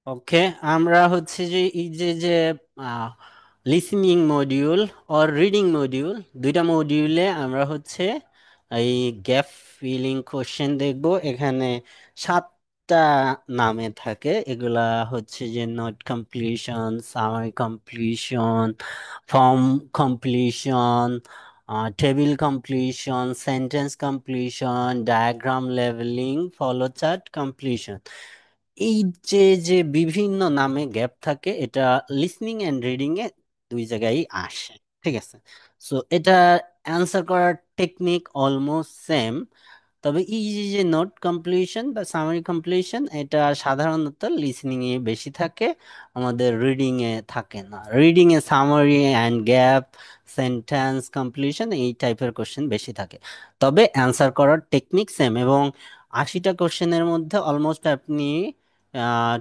ওকে, আমরা হচ্ছে যে এই যে listening module are reading module, দুইটা মডিউলে আমরা হচ্ছে এই গ্যাপ ফিলিং কোশ্চেন দেখব। এখানে 7টা নামে থাকে। এগুলা হচ্ছে যে note completion, summary completion, form completion, table completion, sentence completion, diagram লেভেলিং, ফলো চার্ট কমপ্লিশন। এই যে যে বিভিন্ন নামে গ্যাপ থাকে, এটা লিসনিং এন্ড রিডিং এ দুই জায়গায় আসে। ঠিক আছে। সো এটা অ্যান্সার করার টেকনিক অলমোস্ট সেম। তবে এই যে যে নোট কমপ্লিশন বা সামারি কমপ্লিশন, এটা সাধারণত লিসনিং এ বেশি থাকে, আমাদের রিডিং এ থাকে না। Reading a summary and gap, sentence completion এই টাইপের কোশ্চেন বেশি থাকে। তবে অ্যান্সার করার টেকনিক সেম, এবং 80টা কোশ্চেনের মধ্যে অলমোস্ট আপনি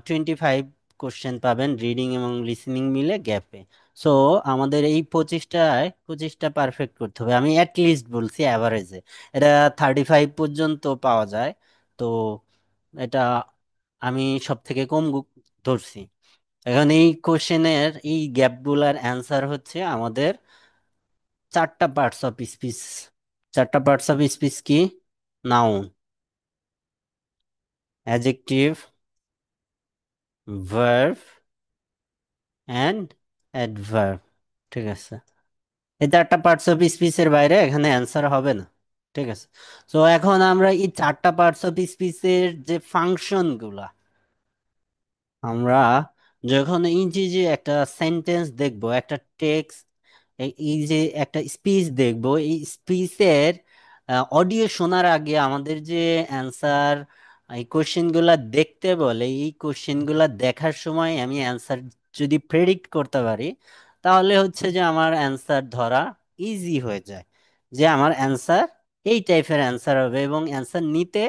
25 কোশ্চেন পাবেন রিডিং এবং লিসনিং মিলে গ্যাপে। সো আমাদের এই 25টা পারফেক্ট করতে হবে। আমি অ্যাট লিস্ট বলছি, অ্যাভারেজে এটা 35 পর্যন্ত পাওয়া যায়। তো এটা আমি সব থেকে কম ধরছি। এখন এই কোশ্চেনের এই গ্যাপগুলার অ্যান্সার হচ্ছে আমাদের 4টা পার্টস অফ স্পিচ। 4টা পার্টস অফ স্পিচ কি? Noun, adjective, verb and adverb. ঠিক আছে। এই 4টা পার্টস অফ স্পিচের বাইরে এখানে অ্যান্সার হবে না। ঠিক আছে। তো এখন আমরা এই 4টা পার্টস অফ স্পিচের যে ফাংশন গুলা, আমরা যখন এই যে যে একটা সেন্টেন্স দেখবো, একটা টেক্সট, এই যে একটা স্পিচ দেখবো, এই স্পিচের অডিও শোনার আগে আমাদের যে অ্যান্সার, এই কোশ্চেন গুলা দেখতে বলে, এই কোশ্চেন গুলা দেখার সময় আমি অ্যান্সার যদি প্রেডিক্ট করতে পারি, তাহলে হচ্ছে যে আমার অ্যান্সার ধরা ইজি হয়ে যায়, যে আমার অ্যান্সার এই টাইপের অ্যান্সার হবে, এবং অ্যান্সার নিতে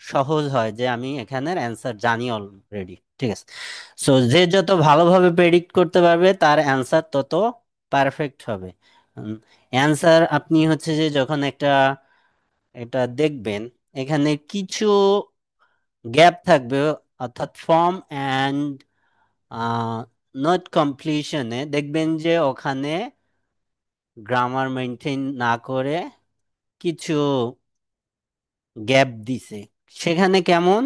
সহজ হয়, যে আমি এখানের অ্যান্সার জানি অলরেডি। ঠিক আছে। সো যে যত ভালোভাবে প্রেডিক্ট করতে পারবে, তার অ্যান্সার তত পারফেক্ট হবে। অ্যান্সার আপনি হচ্ছে যে যখন এটা দেখবেন, এখানে কিছু গ্যাপ থাকবে, অর্থাৎ ফর্ম অ্যান্ড নোট কমপ্লিশনে দেখবেন যে ওখানে গ্রামার মেনটেন না করে কিছু গ্যাপ দিছে। সেখানে কেমন?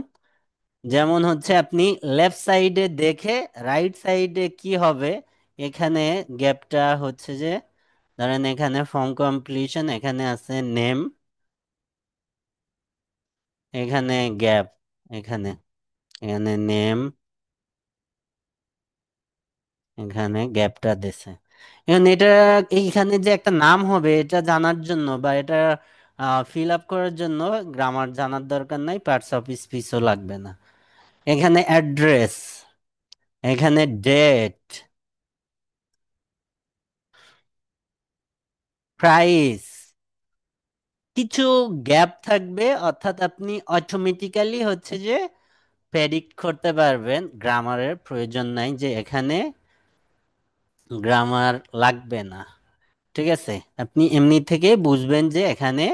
যেমন হচ্ছে আপনি লেফট সাইডে দেখে রাইট সাইডে কি হবে, এখানে গ্যাপটা হচ্ছে যে, ধরেন এখানে ফর্ম কমপ্লিশন, এখানে আছে নেম, এখানে গ্যাপ, এখানে এখানে নেম, এখানে গ্যাপটা দিছে। এখন এটা, এইখানে যে একটা নাম হবে, এটা জানার জন্য বা এটা ফিল আপ করার জন্য গ্রামার জানার দরকার নাই, পার্টস অফ স্পিচও লাগবে না। এখানে অ্যাড্রেস, এখানে ডেট, প্রাইস, কিছু গ্যাপ থাকবে, অর্থাৎ আপনি অটোমেটিক্যালি হচ্ছে যে প্রেডিক্ট করতে পারবেন, গ্রামারের প্রয়োজন নাই যে এখানে গ্রামার লাগবে না। ঠিক আছে। আপনি এমনি থেকে বুঝবেন যে এখানে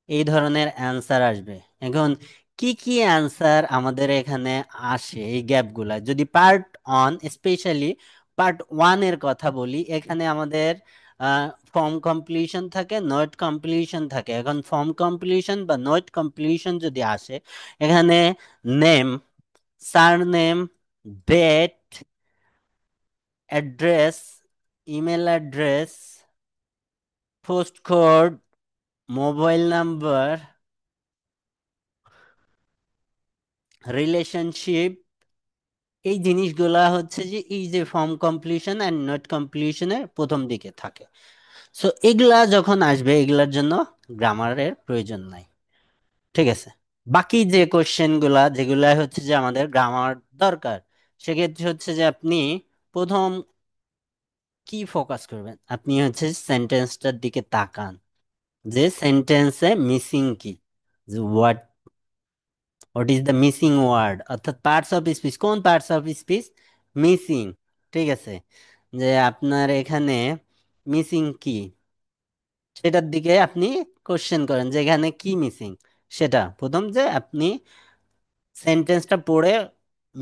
এই ধরনের অ্যান্সার আসবে। এখন কি কি অ্যান্সার আমাদের এখানে আসে এই গ্যাপগুলা, যদি পার্ট অন, স্পেশালি পার্ট 1 এর কথা বলি, এখানে আমাদের ফর্ম কমপ্লিশন থাকে, নোট কমপ্লিশন থাকে। এখন ফর্ম কমপ্লিশন বা নোট কমপ্লিশন যদি আসে, এখানে name, surname, date, address, email address, post code, mobile number, relationship, এই জিনিসগুলা হচ্ছে যে এই যে ফর্ম কমপ্লিশন অ্যান্ড নোট কমপ্লিশনের প্রথম দিকে থাকে। সো এগুলা যখন আসবে, এগুলার জন্য গ্রামারের প্রয়োজন নাই। ঠিক আছে। বাকি যে কোশ্চেন গুলা, যেগুলা হচ্ছে যে আমাদের গ্রামার দরকার, সেক্ষেত্রে হচ্ছে যে আপনি প্রথম কি ফোকাস করবেন, আপনি হচ্ছে সেন্টেন্সটার দিকে তাকান, যে সেন্টেন্সে মিসিং কি, what what is the missing word, অর্থাৎ পার্টস অফ স্পিচ, কোন পার্টস অফ স্পিচ মিসিং। ঠিক আছে। যে আপনার এখানে মিসিং কি, সেটার দিকে আপনি কোশ্চেন করেন যে এখানে কি মিসিং। সেটা প্রথম যে আপনি সেন্টেন্সটা পড়ে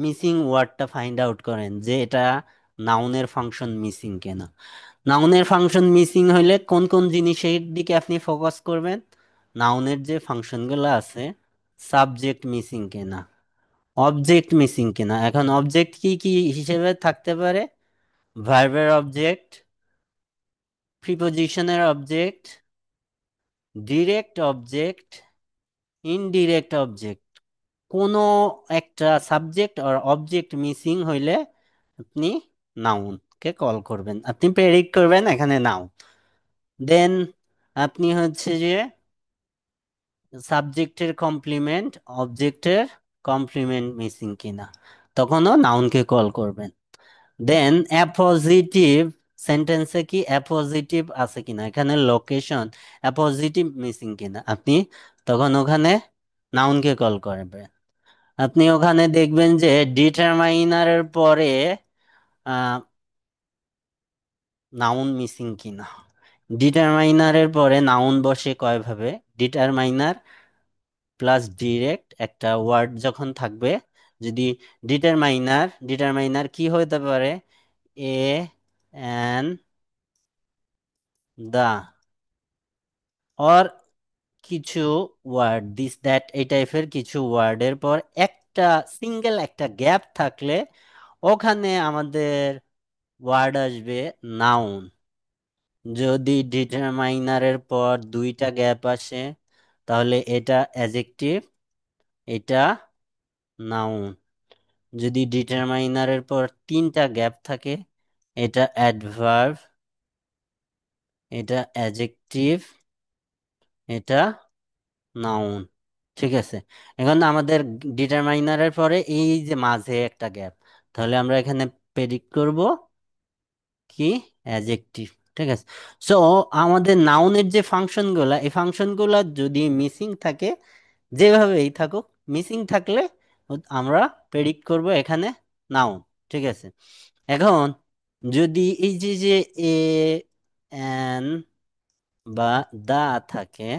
মিসিং ওয়ার্ডটা ফাইন্ড আউট করেন যে এটা নাউনের ফাংশন মিসিং কেনা। নাউনের ফাংশন মিসিং হইলে কোন কোন জিনিসের দিকে আপনি ফোকাস করবেন? নাউনের যে ফাংশনগুলো আছে, সাবজেক্ট মিসিং কিনা, অবজেক্ট মিসিং কিনা। এখন অবজেক্ট কি কি হিসেবে থাকতে পারে? ভার্বের অবজেক্ট, প্রিপোজিশনের object, direct object, indirect object. কোনো একটা সাবজেক্ট আর অবজেক্ট মিসিং হইলে আপনি নাউনকে কল করবেন, আপনি প্রেডিক্ট করবেন এখানে নাউন। দেন আপনি হচ্ছে যে সাবজেক্টের কমপ্লিমেন্ট, অবজেক্টের কমপ্লিমেন্ট মিসিং কিনা, তখনও নাউনকে কল করবেন। দেন অ্যাপোজিটিভ সেন্টেন্সে কি অ্যাপোজিটিভ আছে কিনা, এখানে লোকেশন অ্যাপোজিটিভ মিসিং কিনা, আপনি তখন ওখানে নাউনকে কল করবেন। আপনি ওখানে দেখবেন যে ডিটারমাইনারের পরে নাউন মিসিং কিনা। ডিটারমাইনারের পরে নাউন বসে কয়ভাবে? ডিটারমাইনার প্লাস ডিরেক্ট একটা ওয়ার্ড যখন থাকবে, যদি ডিটারমাইনার, ডিটারমাইনার কি হতে পারে? এ, এন, দা, অর কিছু ওয়ার্ড, দিস দ্যাট, এই টাইপের কিছু ওয়ার্ডের পর একটা সিঙ্গেল একটা গ্যাপ থাকলে ওখানে আমাদের ওয়ার্ড আসবে নাউন। যদি ডিটারমাইনারের পর দুইটা গ্যাপ আসে তাহলে এটা অ্যাজেক্টিভ, এটা নাউন। যদি ডিটারমাইনারের পর তিনটা গ্যাপ থাকে, এটা অ্যাডভার্ব, এটা অ্যাজেক্টিভ, এটা নাউন। ঠিক আছে। এখন আমাদের ডিটারমাইনারের পরে এই যে মাঝে একটা গ্যাপ, তাহলে আমরা এখানে প্রেডিক্ট করব কি? অ্যাজেক্টিভ। ঠিক আছে। সো আমাদের নাউনের যে ফাংশনগুলা, এই ফাংশনগুলা যদি মিসিং থাকে, যেভাবেই থাকুক, মিসিং থাকলে আমরা প্রেডিক্ট করব এখানে নাউন। ঠিক আছে। এখন যদি এই যে যে এ, এন বা দা থাকে,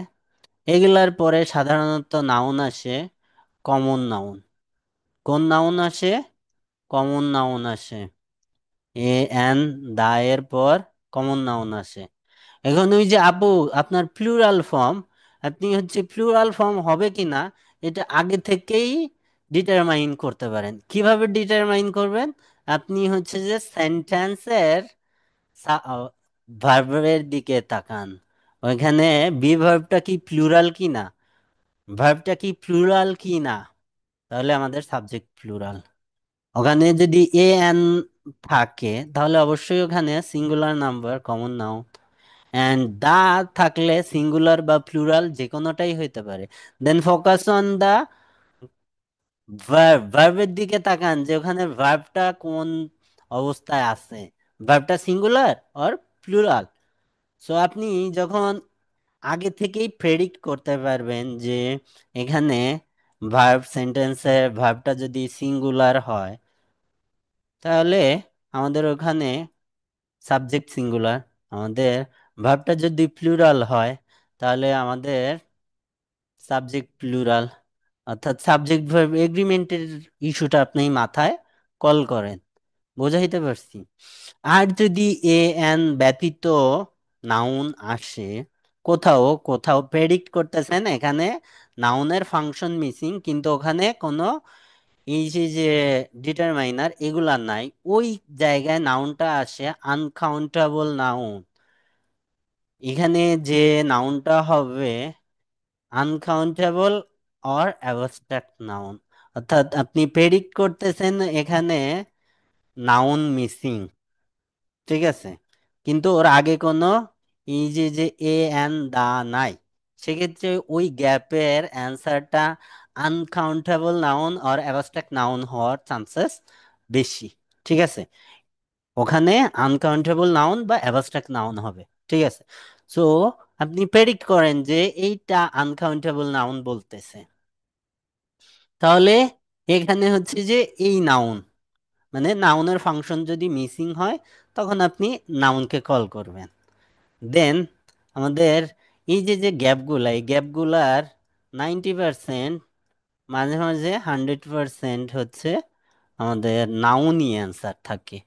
এগুলার পরে সাধারণত নাউন আসে, কমন নাউন। কোন নাউন আসে? কমন নাউন আসে। এ, এন, দা এর পর কমন নাউন আসে। এখন ওই যে আপু, আপনার প্লুরাল ফর্ম, আপনি হচ্ছে প্লুরাল ফর্ম হবে কিনা এটা আগে থেকেই ডিটারমাইন করতে পারেন। কিভাবে ডিটারমাইন করবেন? আপনি হচ্ছে যে সেন্টেন্সের ভার্বের দিকে তাকান, ওইখানে বি ভার্বটা কি প্লুরাল কি না, ভার্বটা কি প্লুরাল কি না, তাহলে আমাদের সাবজেক্ট প্লুরাল। ওখানে যদি এ এন থাকে তাহলে অবশ্যই ওখানে singular number, common noun. And the থাকলে সিঙ্গুলার বা প্লুরাল যে কোনোটাই হইতে পারে। Then focus on the verb, ভার্বের দিকে তাকান যে ওখানে ভার্বটা কোন অবস্থায় আছে, ভার্বটা সিঙ্গুলার অর প্লুরাল। সো আপনি যখন আগে থেকেই প্রেডিক্ট করতে পারবেন যে এখানে ভার্ব, সেন্টেন্সের ভার্বটা যদি সিঙ্গুলার হয় তাহলে আমাদের ওখানে সাবজেক্ট সিঙ্গুলার, আমাদের ভার্বটা যদি প্লুরাল হয় তাহলে আমাদের সাবজেক্ট প্লুরাল। অর্থাৎ সাবজেক্ট ভার্ব এগ্রিমেন্টের ইস্যুটা আপনি মাথায় কল করেন। বোঝাইতে পারছি? আর যদি এ এন ব্যতীত নাউন আসে, কোথাও কোথাও প্রেডিক্ট করতেছেন এখানে নাউনের ফাংশন মিসিং, কিন্তু ওখানে কোনো এই যে যে ডিটারমাইনার এগুলা নাই, ওই জায়গায় নাউনটা আসে আনকাউন্টেবল নাউন। এখানে যে নাউনটা হবে আনকাউন্টেবল অর অ্যাবস্ট্রাক্ট নাউন। অর্থাৎ আপনি প্রেডিক্ট করতেছেন এখানে নাউন মিসিং। ঠিক আছে। কিন্তু ওর আগে কোনো এই যে যে এ এন দা নাই, সেক্ষেত্রে ওই গ্যাপের অ্যান্সারটা uncountable noun or abstract noun হওয়ার চান্সেস বেশি। ঠিক আছে। ওখানে আনকাউন্টেবল নাউন বা অ্যাবস্ট্রাক্ট নাউন হবে। ঠিক আছে। সো আপনি প্রেডিক্ট করেন যে এইটা আনকাউন্টেবল নাউন বলতেছে, তাহলে এখানে হচ্ছে যে এই নাউন, মানে নাউনের ফাংশন যদি মিসিং হয় তখন আপনি নাউনকে কল করবেন। দেন আমাদের এই যে যে গ্যাপগুলা, এই গ্যাপগুলার 90%, মাঝে মাঝে 100% হচ্ছে আমাদের নাউনই অ্যান্সার থাকে,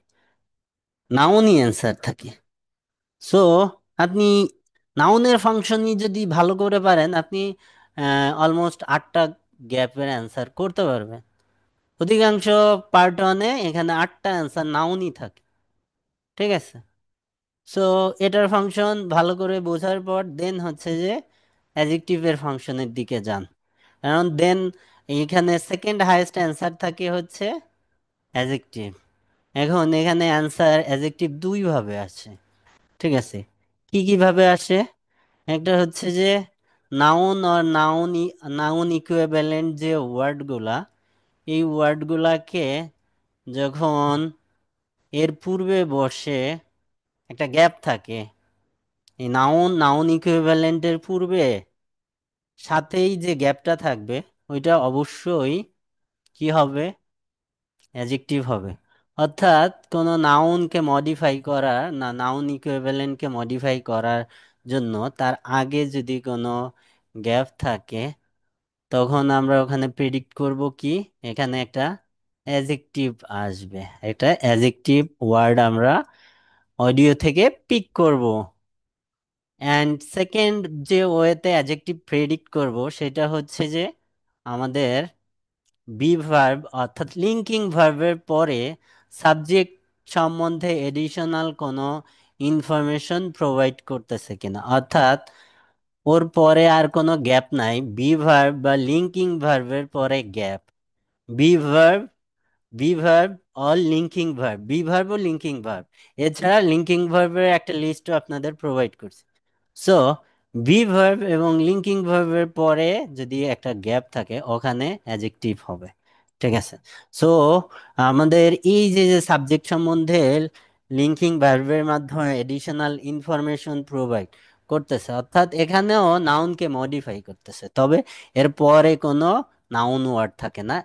নাউনই অ্যান্সার থাকে। সো আপনি নাউনের ফাংশনই যদি ভালো করে পারেন, আপনি অলমোস্ট 8টা গ্যাপের অ্যান্সার করতে পারবেন। অধিকাংশ পার্ট ওয়ানে এখানে 8টা অ্যান্সার নাউনই থাকে, ঠিক আছে। সো এটার ফাংশন ভালো করে বোঝার পর দেন হচ্ছে যে অ্যাডজেক্টিভের ফাংশনের দিকে যান, কারণ দেন এখানে সেকেন্ড হাইয়েস্ট অ্যান্সার থাকে হচ্ছে অ্যাডজেক্টিভ। এখন এখানে অ্যান্সার অ্যাডজেক্টিভ দুই ভাবে আসে, ঠিক আছে। কি কিভাবে আসে? একটা হচ্ছে যে নাউন আর নাউন ইকুইভ্যালেন্ট যে ওয়ার্ডগুলা, এই ওয়ার্ডগুলাকে যখন এর পূর্বে বসে একটা গ্যাপ থাকে, এই নাউন ইকুইভ্যালেন্টের পূর্বে সাথেই যে গ্যাপটা থাকবে, ওইটা অবশ্যই কি হবে? অ্যাডজেক্টিভ হবে। অর্থাৎ কোনো নাউনকে মডিফাই করার না, নাউন ইকুইভ্যালেন্টকে মডিফাই করার জন্য তার আগে যদি কোনো গ্যাপ থাকে, তখন আমরা ওখানে প্রেডিক্ট করব কি এখানে একটা অ্যাডজেক্টিভ আসবে, একটা অ্যাডজেক্টিভ ওয়ার্ড আমরা অডিও থেকে পিক করব। অ্যান্ড সেকেন্ড যে ওয়েতে অ্যাডজেক্টিভ প্রেডিক্ট করব সেটা হচ্ছে যে আমাদের বি ভার্ব অর্থাৎ লিঙ্কিং ভার্বের পরে সাবজেক্ট সম্বন্ধে এডিশনাল কোনো ইনফরমেশন প্রোভাইড করতেছে কিনা, অর্থাৎ ওর পরে আর কোনো গ্যাপ নাই, বি ভার্ব বা লিঙ্কিং ভার্বের পরে gap. Be verb, be verb or linking verb, be verb ও লিঙ্কিং ভার্ব, এছাড়া লিঙ্কিং ভার্বের একটা লিস্টও আপনাদের প্রোভাইড করছে। সো বি ভার্ব এবং লিঙ্কিং ভার্বের পরে যদি একটা গ্যাপ থাকে ওখানে অ্যাডজেক্টিভ হবে, ঠিক আছে। সো আমাদের এই যে যে সাবজেক্ট সম্বন্ধে লিঙ্কিং ভার্বের মাধ্যমে এডিশনাল ইনফরমেশন প্রোভাইড করতেছে, অর্থাৎ এখানেও নাউনকে মডিফাই করতেছে, তবে এর পরে কোনো নাউন ওয়ার্ড থাকে না,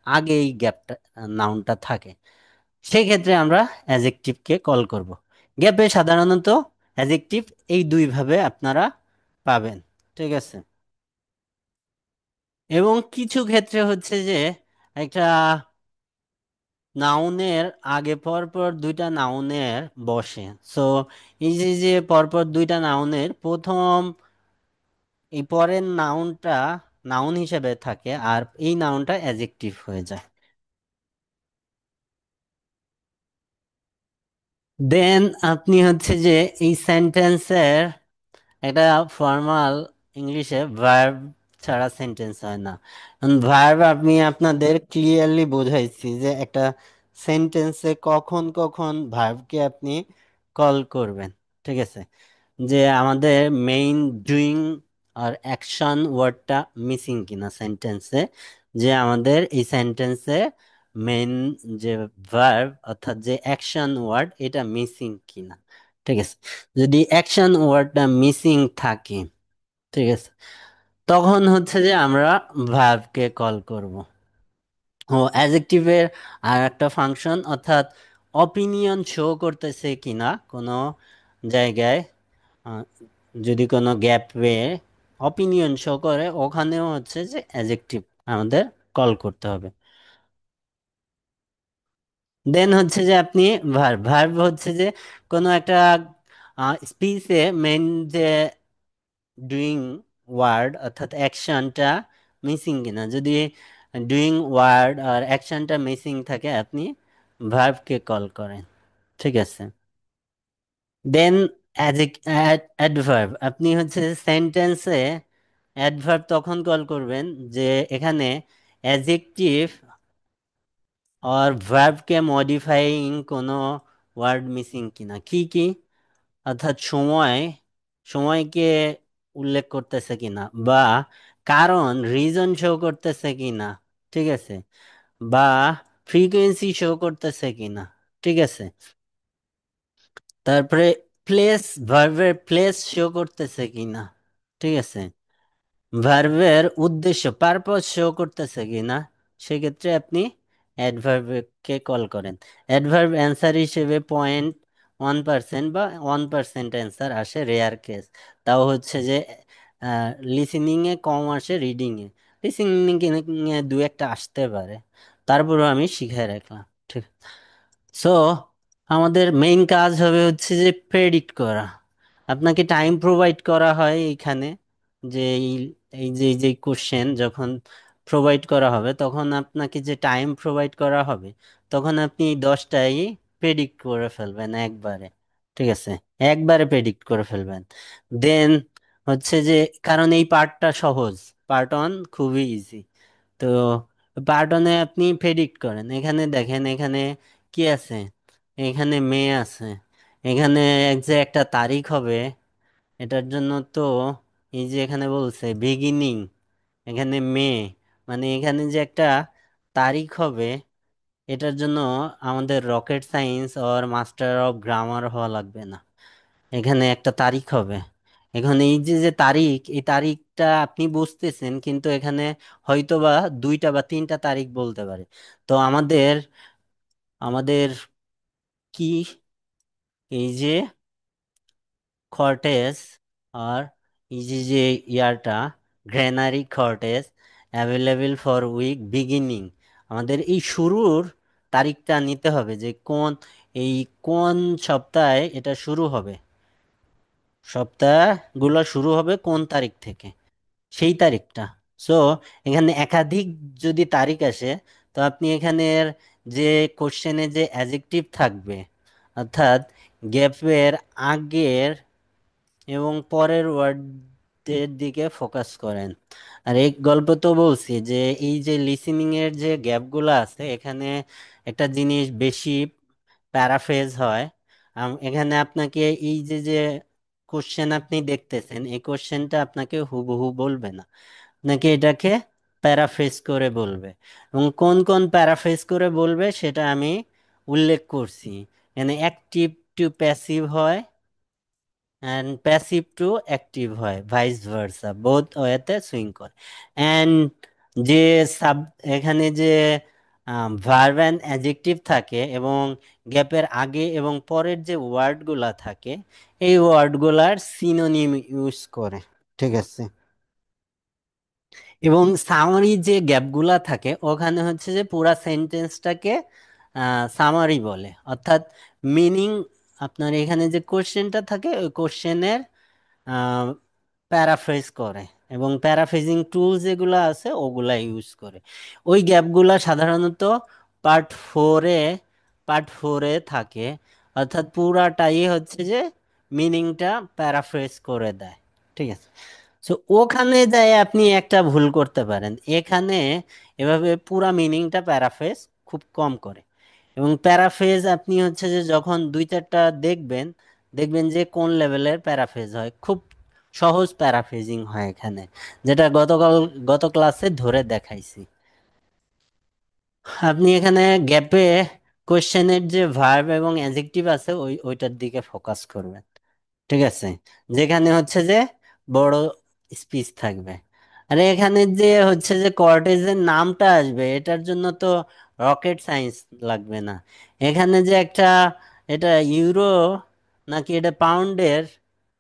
আগে এই গ্যাপটা নাউনটা থাকে, সেই ক্ষেত্রে আমরা অ্যাডজেক্টিভকে কল করব। গ্যাপে সাধারণত অ্যাডজেক্টিভ এই দুই ভাবে আপনারা পাবেন, ঠিক আছে। এবং কিছু ক্ষেত্রে হচ্ছে যে একটা নাউনের আগে পরপর দুইটা নাউনের বসে। সো এই যে যে পরপর দুইটা নাউনের প্রথম এই পরের নাউনটা নাউন হিসেবে থাকে আর এই নাউনটা অ্যাডজেক্টিভ হয়ে যায়। দেন আপনি হচ্ছে যে এই সেন্টেন্সের একটা ফর্মাল ইংলিশে ভার্ব ছাড়া সেন্টেন্স হয় না। ভার্ব আমি আপনাদের ক্লিয়ারলি বোঝাইছি যে একটা সেন্টেন্সে কখন কখন ভার্বকে আপনি কল করবেন, ঠিক আছে। যে আমাদের মেইন ডুইং আর অ্যাকশন ওয়ার্ডটা মিসিং কিনা সেন্টেন্সে, যে আমাদের এই সেন্টেন্সে মেইন যে ভার্ব অর্থাৎ যে অ্যাকশন ওয়ার্ড এটা মিসিং কিনা, ঠিক আছে। যদি অ্যাকশন ওয়ার্ডটা মিসিং থাকে, ঠিক আছে, তখন হচ্ছে যে আমরা ভার্বকে কল করব। ও অ্যাডজেক্টিভের আর একটা ফাংশন, অর্থাৎ অপিনিয়ন শো করতেছে কিনা কোনো জায়গায়, আহ, যদি কোনো গ্যাপে অপিনিয়ন শো করে ওখানেও হচ্ছে যে অ্যাডজেক্টিভ আমাদের কল করতে হবে। দেন হচ্ছে যে আপনি ভার্ব, ভার্ব হচ্ছে যে কোনো একটা স্পিচে মেন যে ডুইং ওয়ার্ড অর্থাৎ অ্যাকশনটা মিসিং কিনা, যদি ডুইং ওয়ার্ড আর অ্যাকশনটা মিসিং থাকে আপনি ভার্বকে কল করেন, ঠিক আছে। দেন অ্যাডভার্ব, আপনি হচ্ছে সেন্টেন্সে অ্যাডভার্ব তখন কল করবেন যে এখানে অ্যাডজেক্টিভ আর ভার্বকে মডিফাইং কোনো ওয়ার্ড মিসিং কিনা, কি কি, অর্থাৎ সময়, সময়কে উল্লেখ করতেছে কিনা, বা কারণ রিজন শো করতেছে কিনা, ঠিক আছে, বা ফ্রিকোয়েন্সি শো করতেছে কিনা, ঠিক আছে। তারপরে প্লেস, ভার্বের প্লেস শো করতেছে কিনা, ঠিক আছে। ভার্বের উদ্দেশ্য পারপস শো করতেছে কিনা, সেক্ষেত্রে আপনি অ্যাডভার্বকে কল করেন। অ্যাডভার্ব অ্যান্সার হিসেবে 0.1% বা 1% অ্যান্সার আসে, রেয়ার কেস। তাও হচ্ছে যে লিসেনিং এ কম আসে, রিডিং এ, লিসেনিং এ দু একটা আসতে পারে, তারপরও আমি শিখাই রাখলাম। ঠিক। সো আমাদের মেইন কাজ হবে হচ্ছে যে প্রেডিক্ট করা। আপনাকে টাইম প্রোভাইড করা হয় এইখানে, যে এই যে কোশ্চেন যখন প্রোভাইড করা হবে, তখন আপনাকে যে টাইম প্রোভাইড করা হবে, তখন আপনি 10টাই প্রেডিক্ট করে ফেলবেন একবারে। ঠিক আছে, একবারে প্রেডিক্ট করে ফেলবেন। দেন হচ্ছে যে, কারণ এই পার্টটা সহজ, পার্ট অন খুবই ইজি। তো পার্টনে আপনি প্রেডিক্ট করেন, এখানে দেখেন এখানে কি আছে, এখানে মে আছে, এখানে যে একটা তারিখ হবে, এটার জন্য তো এই যে এখানে বলছে বিগিনিং, এখানে মে, মানে এখানে যে একটা তারিখ হবে, এটার জন্য আমাদের রকেট সায়েন্স আর মাস্টার অফ গ্রামার হওয়া লাগবে না। এখানে একটা তারিখ হবে। এখন এই যে যে তারিখ, এই তারিখটা আপনি বুঝতেছেন, কিন্তু এখানে হয়তোবা 2টা বা 3টা তারিখ বলতে পারে। তো আমাদের আমাদের কি, এই যে কর্টেস, আর এই যে যে ইয়ারটা, গ্রেনারি কর্টেস, অ্যাভেলেবল ফর উইক বিগিনিং, আমাদের এই শুরুর তারিখটা নিতে হবে, যে এই কোন সপ্তাহে এটা শুরু হবে, সপ্তাহগুলো শুরু হবে কোন তারিখ থেকে, সেই তারিখটা। সো এখানে একাধিক যদি তারিখ আসে, তো আপনি এখানের যে কোশ্চেনে যে অ্যাজেক্টিভ থাকবে, অর্থাৎ গ্যাপের আগের এবং পরের ওয়ার্ডের দিকে ফোকাস করেন। আর এই গল্প তো বলছি যে এই যে লিসেনিং এর যে গ্যাপগুলো আছে, এখানে একটা জিনিস বেশি প্যারাফ্রেজ হয়। এখানে আপনাকে এই যে যে কোশ্চেন আপনি দেখতেছেন, এই কোশ্চেনটা আপনাকে হুবহু বলবে না, আপনাকে এটাকে প্যারাফ্রেজ করে বলবে। এবং কোন কোন প্যারাফ্রেজ করে বলবে সেটা আমি উল্লেখ করছি। এখানে অ্যাক্টিভ টু প্যাসিভ হয়, অ্যান্ড প্যাসিভ টু অ্যাক্টিভ হয়, ভাইস ভার্সা, বোথ ওয়েতে সুইং করে। অ্যান্ড যে সাব, এখানে যে ভার্ব অ্যান্ড অ্যাডজেক্টিভ থাকে এবং গ্যাপের আগে এবং পরের যে ওয়ার্ডগুলা থাকে, এই ওয়ার্ডগুলার সিনোনিম ইউজ করে। ঠিক আছে। এবং সামারি যে গ্যাপগুলা থাকে, ওখানে হচ্ছে যে পুরা সেন্টেন্সটাকে সামারি বলে, অর্থাৎ মিনিং, আপনার এখানে যে কোশ্চেনটা থাকে ওই কোশ্চেনের প্যারাফ্রেজ করে, এবং প্যারাফ্রেজিং টুল যেগুলো আছে ওগুলা ইউজ করে। ওই গ্যাপগুলা সাধারণত পার্ট 4-এ পার্ট 4-এ থাকে, অর্থাৎ পুরাটাই হচ্ছে যে মিনিংটা প্যারাফ্রেজ করে দেয়। ঠিক আছে। সো ওখানে যায় আপনি একটা ভুল করতে পারেন, এখানে এভাবে পুরা মিনিংটা প্যারাফ্রেজ খুব কম করে। এবং প্যারাফ্রেজ আপনি হচ্ছে যে যখন 2-4টা দেখবেন, দেখবেন যে কোন লেভেলের প্যারাফ্রেজ হয়, খুব সহজ প্যারাফ্রেজিং হয় এখানে, যেটা গত ক্লাসে ধরে দেখাইছি। আপনি এখানে গ্যাপে কোশ্চেনের যে ভার্ব এবং অ্যাডজেক্টিভ আছে ওইটার দিকে ফোকাস করবেন। ঠিক আছে, যেখানে হচ্ছে যে বড় স্পিচ থাকবে। আর এখানে যে হচ্ছে যে কর্টেজের নামটা আসবে, এটার জন্য তো রকেট সায়েন্স লাগবে না। এখানে যে একটা, এটা ইউরো নাকি এটা পাউন্ডের,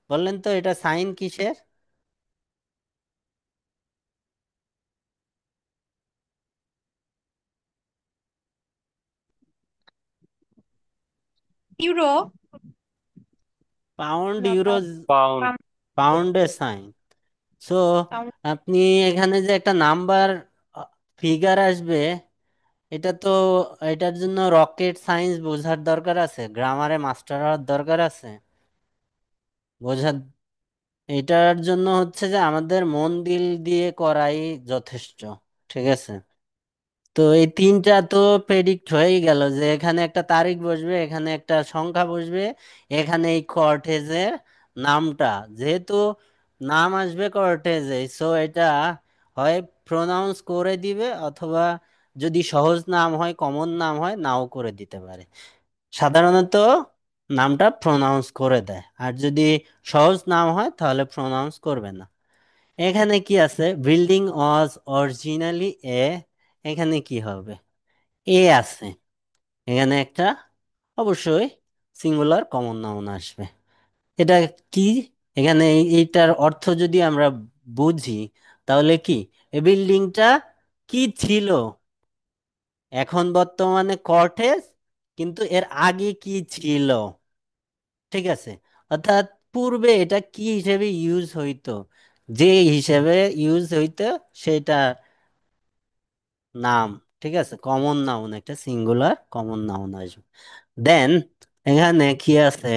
বললেন তো এটা সাইন কিসের? ইউরো পাউন্ড, না ইউরো, পাউন্ড। পাউন্ডের সাইন। সো আপনি এখানে যে একটা নাম্বার ফিগার আসবে, এটা তো, এটার জন্য রকেট সায়েন্স বোঝার দরকার আছে, গ্রামারে মাস্টার হওয়ার দরকার আছে বোঝার। এটার জন্য হচ্ছে যে আমাদের মন দিল দিয়ে করাই যথেষ্ট। ঠিক আছে। তো এই 3টা তো প্রেডিক্ট হয়েই গেল, যে এখানে একটা তারিখ বসবে, এখানে একটা সংখ্যা বসবে, এখানে এই কর্টেজের নামটা, যেহেতু নাম আসবে কর্টেজে, সো এটা হয় প্রোনাউন্স করে দিবে, অথবা যদি সহজ নাম হয়, কমন নাম হয়, নাও করে দিতে পারে। সাধারণত নামটা প্রোনাউন্স করে দেয়, আর যদি সহজ নাম হয় তাহলে প্রোনাউন্স করবে না। এখানে কি আছে, বিল্ডিং ওয়াজ অরিজিনালি এ, এখানে কি হবে, এ আছে, এখানে একটা অবশ্যই সিঙ্গুলার কমন নাউন আসবে। এটা কি, এখানে এইটার অর্থ যদি আমরা বুঝি, তাহলে কি, এই বিল্ডিংটা কি ছিল, এখন বর্তমানে কর্টেজ, কিন্তু এর আগে কি ছিল? ঠিক আছে, অর্থাৎ পূর্বে এটা কি হিসেবে ইউজ হইতো, যে হিসেবে ইউজ হইতো সেটা নাম। ঠিক আছে, কমন নাউন, একটা সিঙ্গুলার কমন নাউন আসবে। দেন এখানে কি আছে?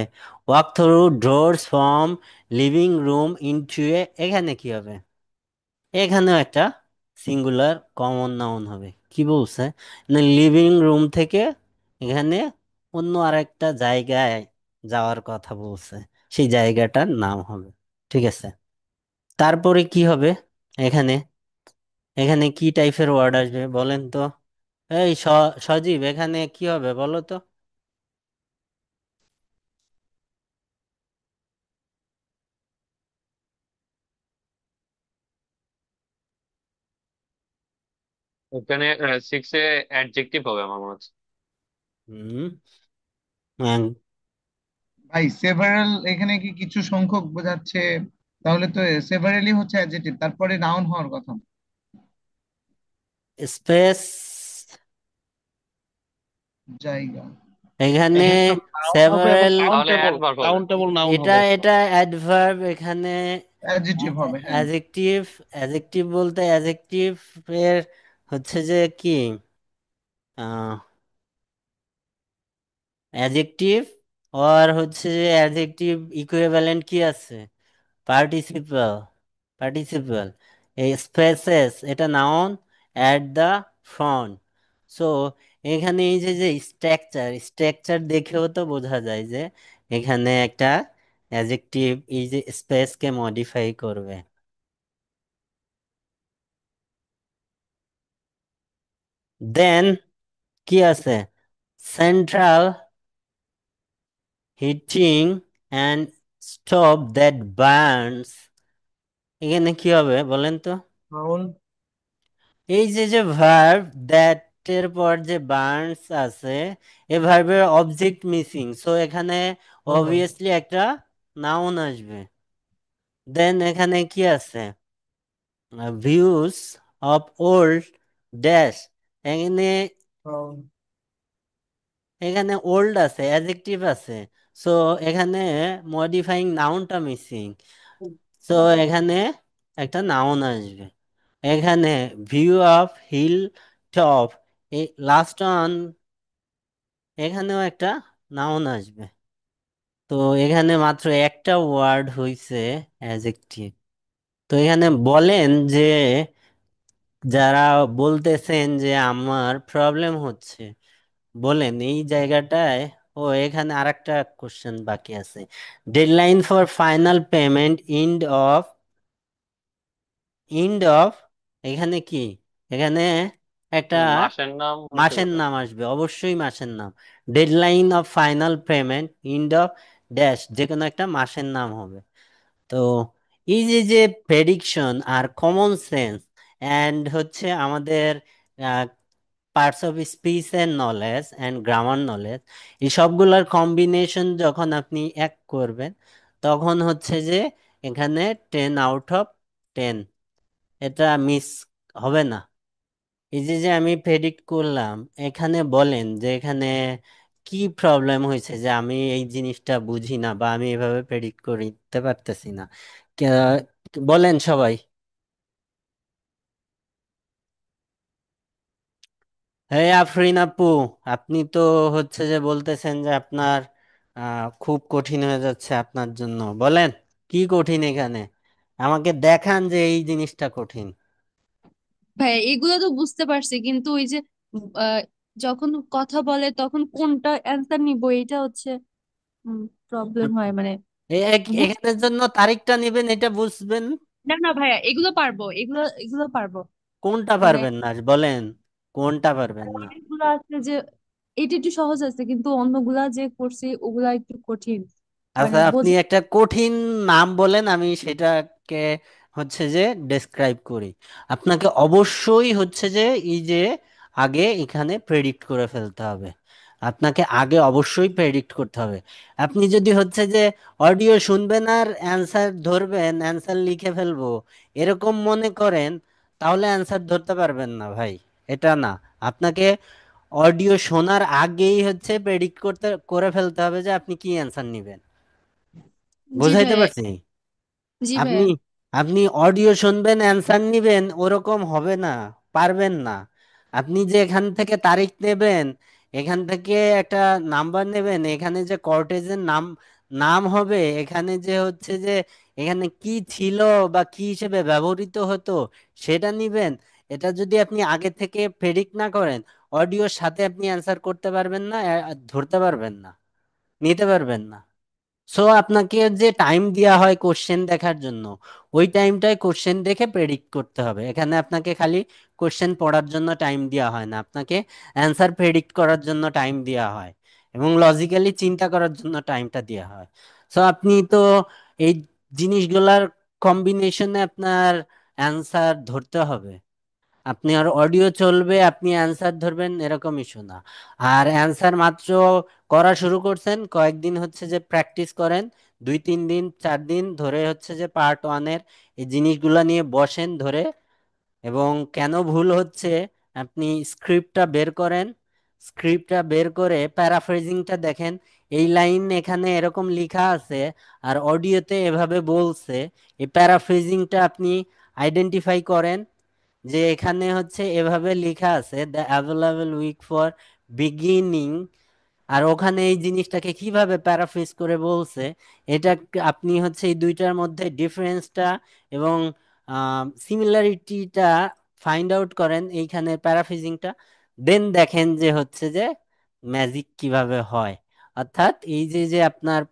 Walk through doors from living room into a, এখানে কি হবে? এখানেও একটা সিঙ্গুলার কমন নাউন হবে। কি বলছে? লিভিং রুম থেকে এখানে অন্য আরেকটা জায়গায় যাওয়ার কথা বলছে, সেই জায়গাটার নাম হবে। ঠিক আছে, তারপরে কি হবে? এখানে এখানে কি টাইপের ওয়ার্ড আসবে বলেন তো? এই সজীব, এখানে কি হবে বলো তো? ওখানে সিক্সে অ্যাডজেক্টিভ হবে আমার মনে হচ্ছে। হুম, হ্যাঁ, ভাই সেভারাল এখানে কি কিছু সংখ্যক বোঝাচ্ছে? তাহলে তো সেভারালি হচ্ছে অ্যাডজেক্টিভ, তারপরে নাউন হওয়ার কথা। স্পেস, জায়গা। এখানে এখানে একটা নাউন হবে এবং সেভারেল, তাহলে কাউন্টেবল অ্যাডভার্ব হবে। কাউন্টেবল নাউন এটা হবে। এটা অ্যাডভার্ব এখানে। অ্যাডজেক্টিভ হবে, হ্যাঁ। অ্যাজেক্টিভ, অ্যাজেক্টিভ বলতে অ্যাজেক্টিভ এর হচ্ছে যে কি, অ্যাজেক্টিভ আর হচ্ছে যে অ্যাজেক্টিভ ইকুইভ্যালেন্ট কি আছে? Participle, participle. এই স্পেসেস এটা noun, at the front. So এখানে এই যে যে স্ট্রাকচার, স্ট্রাকচার দেখেও তো বোঝা যায় যে এখানে একটা অ্যাজেক্টিভ এই যে স্পেসকে মডিফাই করবে। দেন কি আছে? Central heating and stove that burns, এখানে কি হবে বলেন তো? নাউন। এই যে যে ভার্ব দ্যাট এর পর যে বার্নস আছে, এই ভার্বের অবজেক্ট মিসিং, সো এখানে অবভিয়াসলি একটা নাউন আসবে। দেন এখানে কি আছে? ভিউস অফ ওল্ড ড্যাশ, এখানে এখানে ওল্ড আছে, অ্যাডজেক্টিভ আছে, সো এখানে মডিফাইং নাউনটা মিসিং, সো এখানে একটা নাউন আসবে। এখানে ভিউ অফ হিল টপ, এই লাস্ট অন, এখানেও একটা নাউন আসবে। তো এখানে মাত্র একটা ওয়ার্ড হইছে অ্যাডজেক্টিভ। তো এখানে বলেন যে যারা বলতেছেন যে আমার প্রবলেম হচ্ছে, বলেন এই জায়গাটায়। ও, এখানে আরেকটা কোশ্চেন বাকি আছে। Deadline for final payment end of, end of, এখানে কি? এখানে একটা মাসের নাম হইতে মাসের পারে। নাম আসবে, অবশ্যই মাসের নাম। Deadline of final payment end of dash, যে কোনো একটা মাসের নাম হবে। তো এই যে যে প্রেডিকশন আর কমন সেন্স অ্যান্ড হচ্ছে আমাদের parts of speech and knowledge and grammar knowledge, এই সবগুলোর কম্বিনেশন যখন আপনি এক করবেন, তখন হচ্ছে যে এখানে 10 আউট অফ 10, এটা মিস হবে না। এই যে যে আমি প্রেডিক্ট করলাম, এখানে বলেন যে এখানে কি প্রবলেম হয়েছে যে আমি এই জিনিসটা বুঝি না বা আমি এভাবে প্রেডিক্ট করতে পারতেছি না। বলেন সবাই। এই আফরিন আপু, আপনি তো হচ্ছে যে বলতেছেন যে আপনার খুব কঠিন হয়ে যাচ্ছে আপনার জন্য, বলেন কি কঠিন এখানে, আমাকে দেখান যে এই জিনিসটা কঠিন। ভাই এগুলো তো বুঝতে পারছি, কিন্তু ওই যে আহ, যখন কথা বলে তখন কোনটা অ্যান্সার নিব, এটা হচ্ছে প্রবলেম হয় মানে। বুঝ এখানের জন্য তারিখটা নেবেন, এটা বুঝবেন। না না ভাইয়া, এগুলো পারবো, এগুলো এগুলো পারবো। কোনটা মানে পারবেন না বলেন, কোনটা পারবেন না? অনেকগুলো আছে যে এটা একটু সহজ আছে, কিন্তু অন্যগুলা যে করছি ওগুলা একটু কঠিন। মানে আচ্ছা, আপনি একটা কঠিন নাম বলেন, আমি সেটাকে হচ্ছে যে ডেসক্রাইব করি। আপনাকে অবশ্যই হচ্ছে যে এই যে আগে এখানে প্রেডিক্ট করে ফেলতে হবে, আপনাকে আগে অবশ্যই প্রেডিক্ট করতে হবে। আপনি যদি হচ্ছে যে অডিও শুনবেন আর অ্যান্সার ধরবেন, অ্যান্সার লিখে ফেলবো এরকম মনে করেন, তাহলে অ্যান্সার ধরতে পারবেন না ভাই, এটা না। আপনাকে অডিও শোনার আগেই হচ্ছে প্রেডিক্ট করে ফেলতে হবে যে আপনি কি অ্যান্সার নেবেন। জি বুঝাইতে ভাইয়া। পারছি? জি আপনি ভাইয়া। আপনি অডিও শুনবেন অ্যান্সার নিবেন ওরকম হবে না, পারবেন না। আপনি যে এখান থেকে তারিখ নেবেন, এখান থেকে একটা নাম্বার নেবেন, এখানে যে কর্টেজের নাম নাম হবে, এখানে যে হচ্ছে যে এখানে কি ছিল বা কি হিসেবে ব্যবহৃত হতো সেটা নিবেন। এটা যদি আপনি আগে থেকে প্রেডিক্ট না করেন, অডিওর সাথে আপনি অ্যান্সার করতে পারবেন না, ধরতে পারবেন না, নিতে পারবেন না। সো আপনাকে যে টাইম দেওয়া হয় কোশ্চেন দেখার জন্য, ওই টাইমটায় কোশ্চেন দেখে প্রেডিক্ট করতে হবে। এখানে আপনাকে খালি কোশ্চেন পড়ার জন্য টাইম দেওয়া হয় না, আপনাকে অ্যান্সার প্রেডিক্ট করার জন্য টাইম দেওয়া হয় এবং লজিক্যালি চিন্তা করার জন্য টাইমটা দেওয়া হয়। সো আপনি তো এই জিনিসগুলার কম্বিনেশনে আপনার অ্যান্সার ধরতে হবে। আপনি আর অডিও চলবে, আপনি অ্যান্সার ধরবেন, এরকম ইস্যু না। আর অ্যান্সার মাত্র করা শুরু করছেন, কয়েকদিন হচ্ছে যে প্র্যাকটিস করেন, 2-3 দিন 4 দিন ধরে হচ্ছে যে পার্ট 1-এর এই জিনিসগুলা নিয়ে বসেন ধরে। এবং কেন ভুল হচ্ছে আপনি স্ক্রিপ্টটা বের করেন, স্ক্রিপ্টটা বের করে প্যারাফ্রেজিংটা দেখেন, এই লাইন এখানে এরকম লেখা আছে আর অডিওতে এভাবে বলছে, এই প্যারাফ্রেজিংটা আপনি আইডেন্টিফাই করেন যে এখানে হচ্ছে এভাবে লেখা আছে the available week for beginning, আর ওখানে এই জিনিসটাকে কিভাবে প্যারাফ্রেজ করে বলছে। এটা আপনি হচ্ছে এই দুইটার মধ্যে ডিফারেন্সটা এবং সিমিলারিটিটা ফাইন্ড আউট করেন এইখানে প্যারাফ্রেজিংটা, দেন দেখেন যে হচ্ছে যে ম্যাজিক কিভাবে হয়। অর্থাৎ এই যে যে আপনার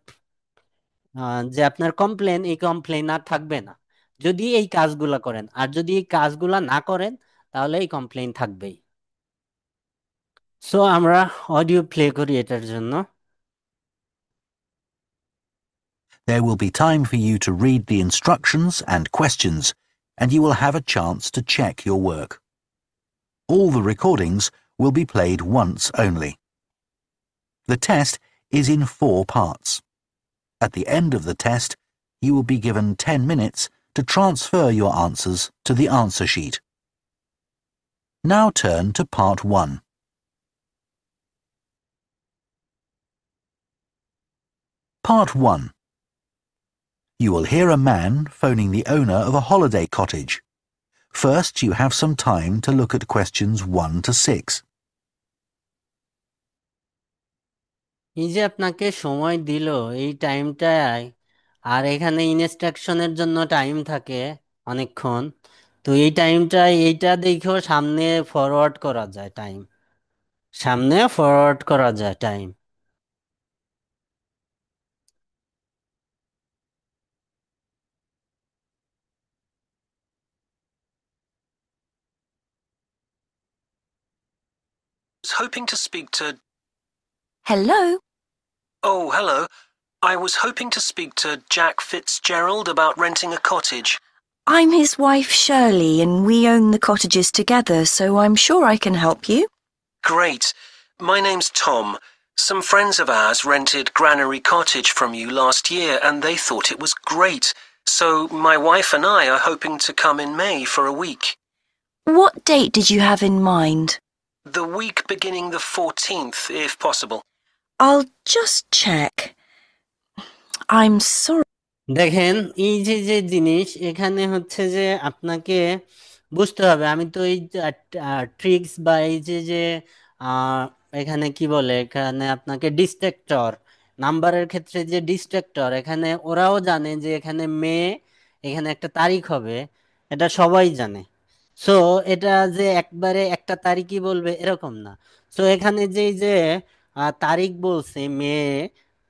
যে আপনার কমপ্লেন, এই কমপ্লেন আর থাকবে না যদি এই কাজগুলা করেন, আর যদি এই কাজগুলা না করেন তাহলে এই কমপ্লেন থাকবেই। সো আমরা অডিও প্লে করি এটার জন্য। There will be time for you to read the instructions and questions, and you will have a chance to check your work. All the recordings will be played once only. The test is in 4 parts. At the end of the test, you will be given 10 minutes to transfer your answers to the answer sheet. Now turn to part 1. Part 1. You will hear a man phoning the owner of a holiday cottage. First, you have some time to look at questions 1 to 6. এই যে আপনাকে সময় দিল এই টাইমটায়, আর এখানে ইনস্ট্রাকশনের জন্য time থাকে অনেকক্ষণ, তো এই টাইমটায় এইটা দেখেও সামনে ফরওয়ার্ড করা যায় টাইম, সামনে ফরওয়ার্ড করা যায় time. Was hoping to speak to... Hello? Oh, hello. I was hoping to speak to Jack Fitzgerald about renting a cottage. I'm his wife Shirley and we own the cottages together, so I'm sure I can help you. Great. My name's Tom. Some friends of ours rented Granary Cottage from you last year and they thought it was great. So my wife and I are hoping to come in May for a week. What date did you have in mind? The week beginning the 14th, if possible. I'll just check. I'm sorry. দেখেন এই যে যে জিনিস এখানে হচ্ছে যে আপনাকে বুঝতে হবে, আমি তো এই ট্রিক্স বা এই যে যে আহ, এখানে কি বলে, এখানে আপনাকে ডিস্ট্রাক্টর, নাম্বারের ক্ষেত্রে যে ডিস্ট্রাক্টর, এখানে ওরাও জানে যে এখানে মে, এখানে একটা তারিখ হবে, এটা সবাই জানে। সো এটা যে একবারে একটা তারিখই বলবে এরকম না। সো এখানে যে এই যে তারিখ বলছে মে,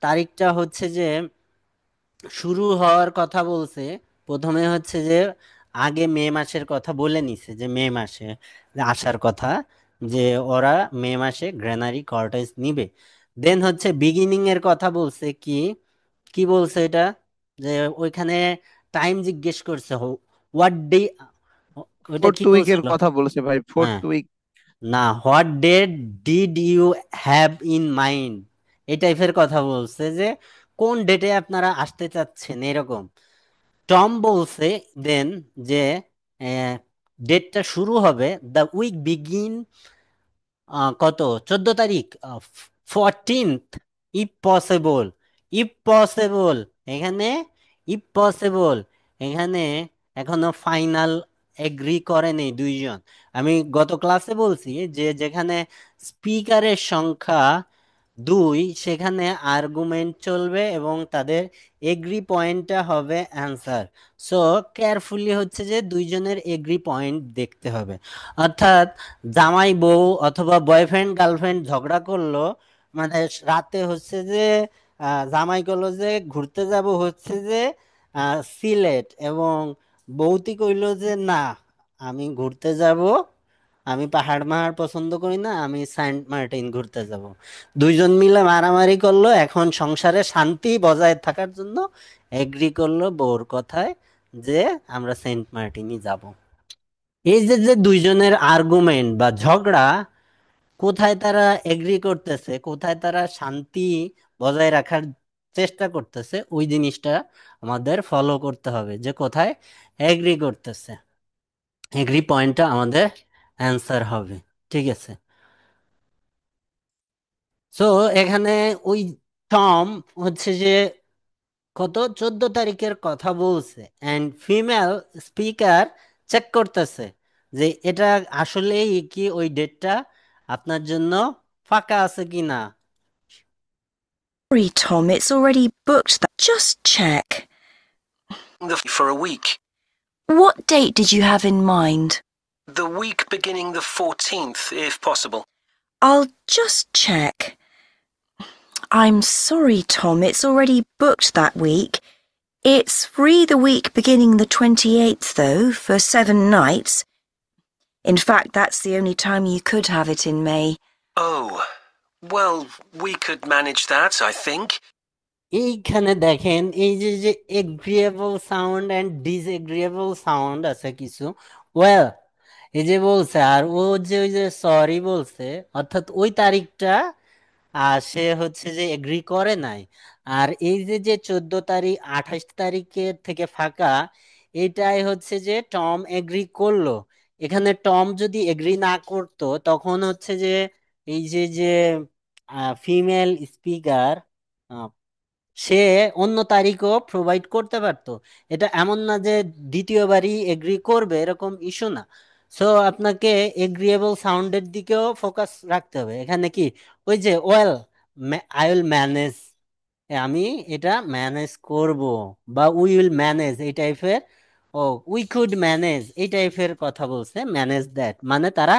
তারিখটা হচ্ছে যে শুরু হওয়ার কথা বলছে, প্রথমে হচ্ছে যে আগে মে মাসের কথা বলে নিছে যে মে মাসে আসার কথা, যে ওরা মে মাসে গ্রেনারি কর্টেজ নিবে। দেন হচ্ছে বিগিনিং এর কথা বলছে, কি কি বলছে এটা, যে ওইখানে টাইম জিজ্ঞেস করছে, হোয়াট ডে, ওইটা কি ফোর্থ উইকের বলছিল? কথা বলেছে ভাই, ফোর্থ হ্যাঁ, উইক। না, what date did you have in mind, এই টাইপের কথা বলছে যে কোন ডেটে আপনারা আসতে চাচ্ছেন এরকম। টম বলছে দেন যে ডেটটা শুরু হবে দ্য উইক বিগিন কত 14 তারিখ 14th if possible, if possible, এখানে ইফ পসিবল, এখানে এখনো ফাইনাল এগ্রি করেনি দুইজন। আমি গত ক্লাসে বলছি যে যেখানে স্পিকারের সংখ্যা 2 সেখানে আর্গুমেন্ট চলবে এবং তাদের এগ্রি পয়েন্টটা হবে অ্যান্সার। সো কেয়ারফুলি হচ্ছে যে দুইজনের এগ্রি পয়েন্ট দেখতে হবে। অর্থাৎ জামাই বউ অথবা বয়ফ্রেন্ড গার্লফ্রেন্ড ঝগড়া করলো, মানে রাতে হচ্ছে যে জামাই কইলো যে ঘুরতে যাব হচ্ছে যে সিলেট, এবং বৌতি কইলো যে না, আমি ঘুরতে যাব, আমি পাহাড় মাহাড় পছন্দ করি না, আমি সেন্ট মার্টিন ঘুরতে যাব। দুইজন মিলে মারামারি করলো, এখন সংসারে শান্তি বজায় থাকার জন্য এগ্রি করলো বউর কথায় যে আমরা সেন্ট মার্টিনই যাব। এই যে যে দুইজনের আর্গুমেন্ট বা ঝগড়া, কোথায় তারা এগ্রি করতেছে, কোথায় তারা শান্তি বজায় রাখার চেষ্টা করতেছে, ওই জিনিসটা আমাদের ফলো করতে হবে যে কোথায় এগ্রি করতেছে। এগ্রি পয়েন্টটা আমাদের অ্যান্সার হবে। ঠিক আছে। সো এখানে ওই টম হচ্ছে যে কত 14 তারিখের কথা বলছে, অ্যান্ড ফিমেল স্পিকার চেক করতেছে যে এটা আসলেই কি ওই ডেটটা আপনার জন্য ফাঁকা আছে কিনা। Sorry, Tom, it's already booked. Just check. For a week. What date did you have in mind? The week beginning the 14th, if possible. I'll just check. I'm sorry, Tom, it's already booked that week. It's free the week beginning the 28th, though, for 7 nights. In fact, that's the only time you could have it in May. Oh, well, we could manage that, I think. এইখানে দেখেন এই যে যে agreeable sound and ডিসএগ্রিয়েবল sound আছে কিছু। Well, এই যে বলছে, আর ও যে ওই যে সরি বলছে, অর্থাৎ ওই তারিখটা সে হচ্ছে যে এগ্রি করে নাই। আর এই যে যে 14 তারিখ 28 তারিখের থেকে ফাঁকা, এটাই হচ্ছে যে টম এগ্রি করলো। এখানে টম যদি এগ্রি না করতো তখন হচ্ছে যে এই যে যে ফিমেল স্পিকার সে অন্য তারিখও প্রোভাইড করতে পারতো। এটা এমন না যে দ্বিতীয়বারই এগ্রি করবে, এরকম ইস্যু না। সো আপনাকে এগ্রিয়েবল সাউন্ডের দিকেও ফোকাস রাখতে হবে। এখানে কি ওই যে ওয়েল, আই উইল ম্যানেজ, আমি এটা ম্যানেজ করব, বা উই উইল ম্যানেজ এই টাইপের, ও উই কুড ম্যানেজ এই টাইপের কথা বলছে। ম্যানেজ দ্যাট মানে তারা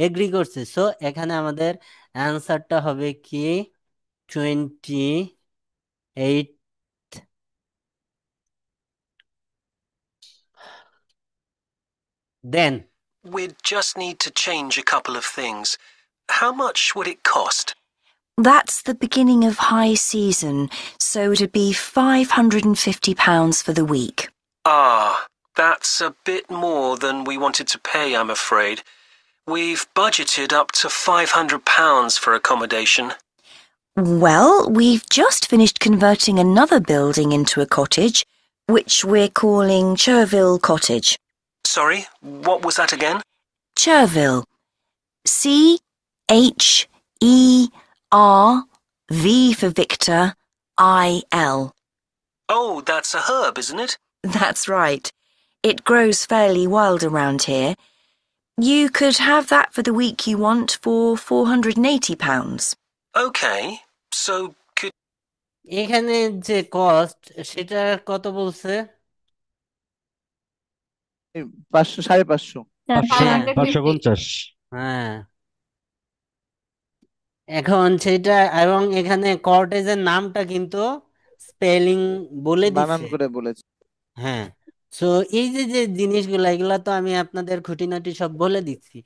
এগ্রি করছে। সো এখানে আমাদের অ্যান্সারটা হবে কি 28। দেন We'd just need to change a couple of things. How much would it cost? That's the beginning of high season, so it'd be £550 for the week. Ah, that's a bit more than we wanted to pay, I'm afraid. We've budgeted up to £500 for accommodation. Well, we've just finished converting another building into a cottage, which we're calling Cherville Cottage. Sorry, what was that again? Cherville. Cherv for Victor, IL. Oh, that's a herb, isn't it? That's right. It grows fairly wild around here. You could have that for the week you want for £480. Okay, so could... এখানে যে cost সেটা কত বলছে? 500 550। 550। হ্যাঁ, এখন সেটা, এবং এখানে কটেজের নামটা কিন্তু স্পেলিং বলে বানান দিছে। করে বলেছে। হ্যাঁ। সো এই যে যে জিনিসগুলা, এগুলা তো আমি আপনাদের খুঁটিনাটি সব বলে দিচ্ছি।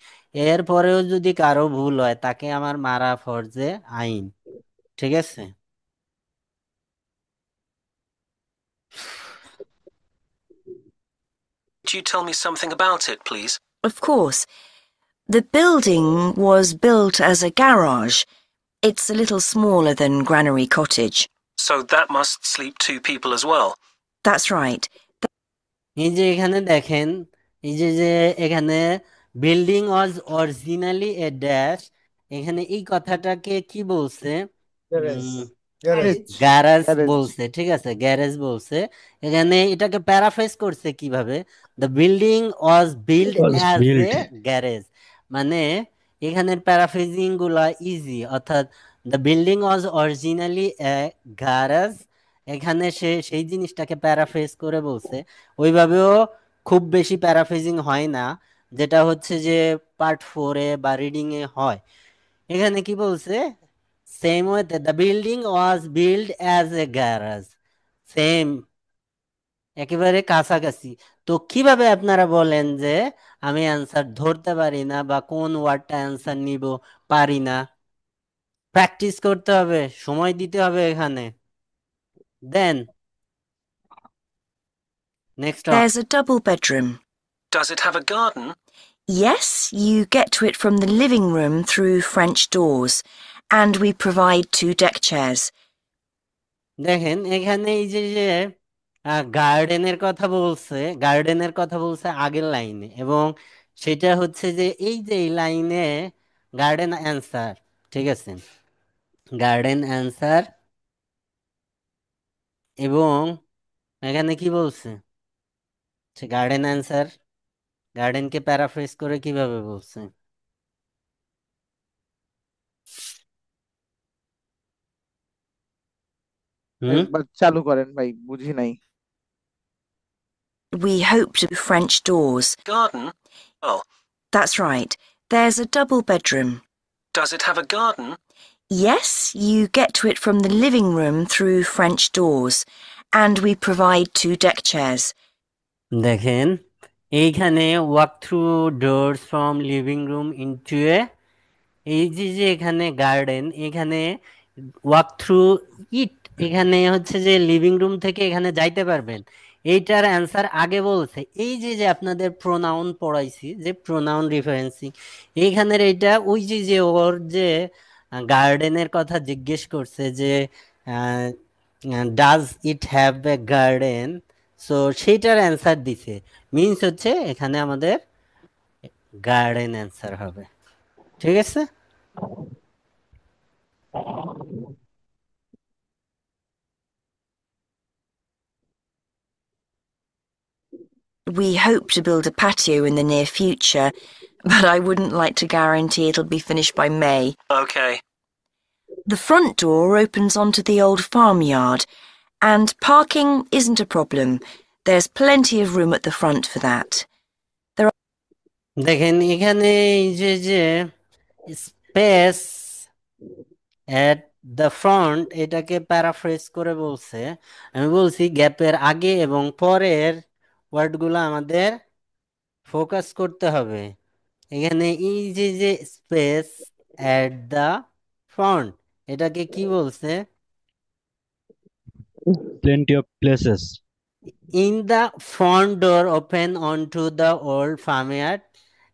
এরপরেও যদি কারো ভুল হয় তাকে আমার মারা ফরজে আইন। ঠিক আছে। Could you tell me something about it, please? Of course. The building was built as a garage. It's a little smaller than Granary Cottage. So that must sleep 2 people as well. That's right. এই যে এখানে দেখেন, এই যে যে এখানে building was originally a dash এখানে এই কথাটাকে কি বলছে? গ্যারেজ গ্যারেজ গ্যারেজ গ্যারেজ বলছে, ঠিক আছে, গ্যারেজ বলছে। এখানে এটাকে প্যারাফ্রেজ করছে কিভাবে? The building was build was as a built garage. মানে এখানের প্যারাফ্রেজিং গুলা ইজি, অর্থাৎ the building was originally A garage, এখানে সে সেই জিনিসটাকে প্যারাফ্রেজ করে বলছে। ওইভাবেও খুব বেশি প্যারাফ্রেজিং হয় না, যেটা হচ্ছে যে পার্ট 4-এ বা রিডিং এ হয়। এখানে কি বলছে? সেম ওয়েতে the building was build as a garage, same, একেবারে কাছাকাছি। তো কিভাবে আপনারা বলেন যে আমি অ্যান্সার ধরতে পারি না বা কোন ওয়ার্ডটা অ্যান্সার নিব পারি না? প্র্যাকটিস করতে হবে, সময় দিতে হবে এখানে। Then next. There's a double bedroom. Does it have a garden? Yes, you get to it from the living room through French doors, and we provide 2 deck chairs. দেখেন এখানে এই যে যে গার্ডেনের কথা বলছে, গার্ডেনের কথা বলছে আগের লাইনে, এবং সেটা হচ্ছে যে এই যে এই লাইনে গার্ডেন অ্যান্সার, ঠিক আছে, গার্ডেন অ্যান্সার। এবং এখানে কি বলছে? সে গার্ডেন অ্যান্সার, গার্ডেনকে প্যারাফ্রেজ করে কিভাবে বলছে? হুম। একবার চালু করেন ভাই, বুঝি নাই। We hope to French doors. Garden? Oh. That's right. There's a double bedroom. Does it have a garden? Yes, you get to it from the living room through French doors, and we provide 2 deck chairs. দেখেন এইখানে walk through doors from living room into a, এই যে যে এখানে garden, এখানে walk through it, এখানে হচ্ছে যে লিভিং রুম থেকে এখানে যাইতে পারবেন, এইটার অ্যান্সার আগে বলছে। এই যে যে আপনাদের প্রোনাউন পড়াইছি, যে প্রোনাউন রিফারেন্সিং, এইখানের এইটা ওই যে যে ওর যে গার্ডেনের কথা জিজ্ঞেস করছে যে does it have a garden, so সেইটার অ্যান্সার দিছে, মিনস হচ্ছে এখানে আমাদের গার্ডেন অ্যান্সার হবে। ঠিক আছে। We hope to build a patio in the near future, but I wouldn't like to guarantee it'll be finished by May. Okay. The front door opens onto the old farmyard, and parking isn't a problem. There's plenty of room at the front for that. দেখেন এখানে এই যে যে space at the front, এটাকে paraphrase করে বলছে। আমি বলছি গ্যাপের আগে এবং পরের ওয়ার্ডগুলো আমাদের ফোকাস করতে হবে। এখানে এই যে যে স্পেস এট দ্য ফ্রন্ট, এটাকে কি বলছে? plenty of places. In the front door open onto the old farmyard,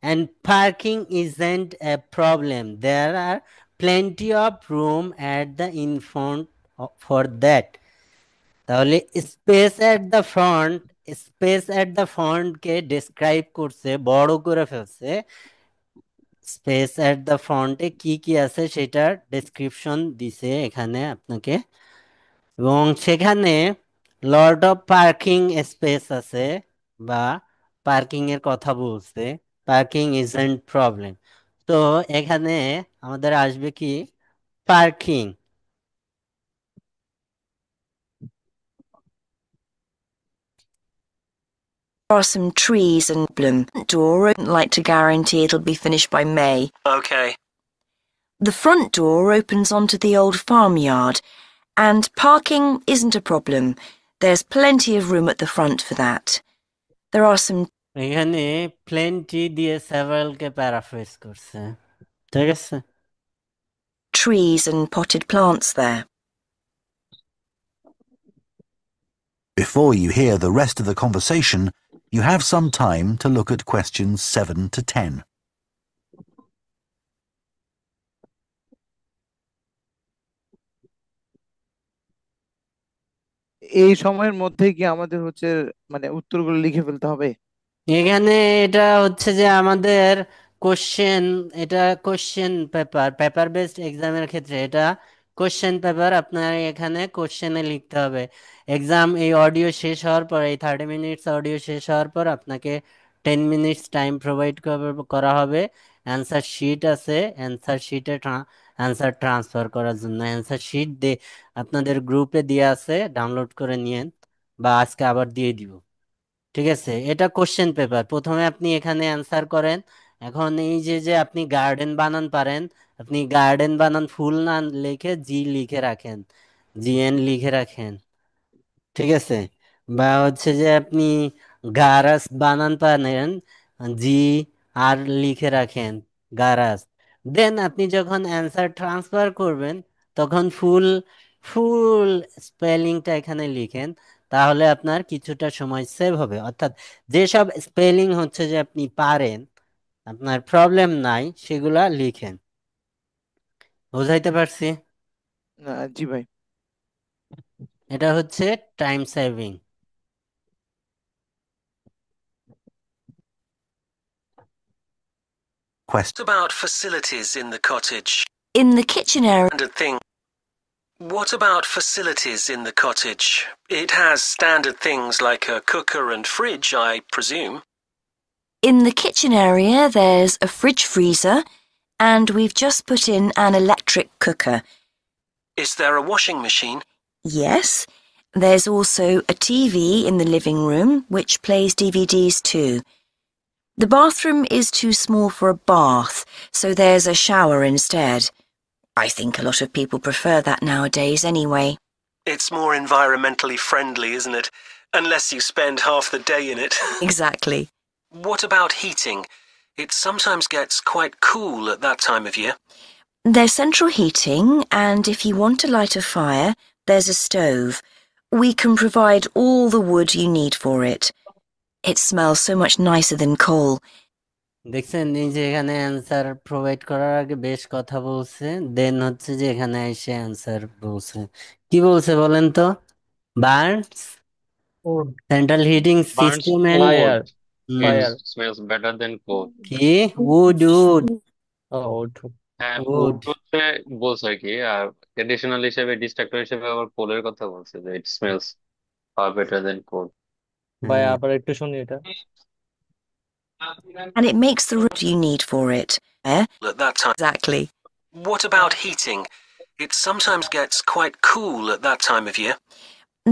and parking isn't a problem. There are plenty of room at the in front for that. তাহলে space at the front, space at the front K describe করছে, বড় করে ফেলছে। Space at the ফ্রন্টে কি কি আছে সেটার ডেসক্রিপশন দিছে এখানে আপনাকে, এবং সেখানে লট অফ পার্কিং স্পেস আছে বা পার্কিং এর কথা বলছে, পার্কিং ইজন্ট প্রবলেম। তো এখানে আমাদের আসবে কি? Parking. There are some trees and bloom. Door wouldn't like to guarantee it'll be finished by May. Okay. The front door opens onto the old farmyard, and parking isn't a problem. There's plenty of room at the front for that. There are some এখানে প্লেনটি দিয়ে সেভারালকে paraphrase করছে, ঠিক আছে। trees and potted plants there. Before you hear the rest of the conversation, you have some time to look at questions 7 to 10. এই সময়ের মধ্যে কি আমাদের হচ্ছে মানে উত্তরগুলো লিখে ফেলতে হবে? এখানে এটা হচ্ছে যে আমাদের কোশ্চেন, এটা কোশ্চেন পেপার, পেপার বেসড এক্সামের ক্ষেত্রে এটা কোশ্চেন পেপার। আপনার এখানে কোশ্চেনে লিখতে হবে। এক্সাম এই অডিও শেষ হওয়ার পর, এই 30 মিনিটস অডিও শেষ হওয়ার পর আপনাকে 10 মিনিটস টাইম প্রোভাইড করা হবে। অ্যান্সার শিট আছে, অ্যান্সার শিটে অ্যান্সার ট্রান্সফার করার জন্য অ্যান্সার শিট আপনাদের গ্রুপে দিয়ে আছে, ডাউনলোড করে নিয়েন, বা আজকে আবার দিয়ে দিব। ঠিক আছে, এটা কোশ্চেন পেপার। প্রথমে আপনি এখানে অ্যান্সার করেন। এখন এই যে যে আপনি গার্ডেন বানান পারেন, আপনি গার্ডেন বানান ফুল না লিখে জি লিখে রাখেন, জিএন লিখে রাখেন। ঠিক আছে, বা হচ্ছে যে আপনি গারাস বানান পারেন, জি আর লিখে রাখেন, গারাস। দেন আপনি যখন অ্যান্সার ট্রান্সফার করবেন তখন ফুল ফুল স্পেলিংটা এখানে লিখেন। তাহলে আপনার কিছুটা সময় সেভ হবে। অর্থাৎ যেসব স্পেলিং হচ্ছে যে আপনি পারেন, আপনার প্রবলেম নাই, সেগুলা লিখেন। বুঝাইতে পারছি? জি ভাই। এটা হচ্ছে time saving. Question. What about facilities in the cottage? In the kitchen area. Standard thing. What about facilities in the cottage? It has standard things like a cooker and fridge, I presume. In the kitchen area, there's a fridge freezer, and we've just put in an electric cooker. Is there a washing machine? Yes, there's also a TV in the living room, which plays DVDs too. The bathroom is too small for a bath, so there's a shower instead. I think a lot of people prefer that nowadays anyway. It's more environmentally friendly, isn't it? Unless you spend half the day in it. Exactly. What about heating? It sometimes gets quite cool at that time of year. There's central heating, and if you want to light a fire, there's a stove. We can provide all the wood you need for it. It smells so much nicer than coal. দেখছেন, এই যে এখানে answer provide করার আগে বেশ কথা বলছে, দেন হচ্ছে যে এখানে এসে অ্যান্সার বলছে। কি বলছে বলেন তো? Burns Wood. Central heating Burns system and wood. Fire, It fire. smells better than coal. কি উড উড Oh, হ্যাঁ, উড। উড হচ্ছে বলছে আর কি। আর ট্রেডিশনাল হিসেবে ডিস্ট্রাক্টর হিসেবে আবার কোলের কথা বলছে, যে it smells far better than coal. ভাই আবার একটু শুনি এটা। And it makes the room you need for it. Eh? At that time. Exactly. What about heating? It sometimes gets quite cool at that time of year.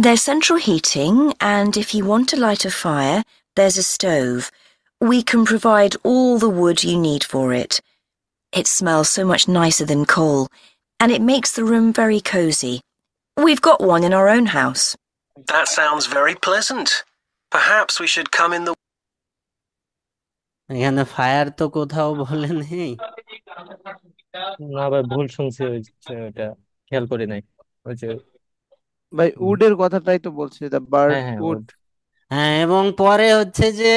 There's central heating, and if you want to light a fire, there's a stove. We can provide all the wood you need for it. It smells so much nicer than coal, and it makes the room very cozy. We've got one in our own house. That sounds very pleasant. Perhaps we should come in the... এখানে fire তো কোথাও বলে নেই। না ভাই ভুল শুনছি, ওইটা খেয়াল করি নাই। ওই যে ভাই উডের কথাটাই তো বলছে, দ্য বার্ন হ্যাঁ হ্যাঁ উড। হ্যাঁ, এবং পরে হচ্ছে যে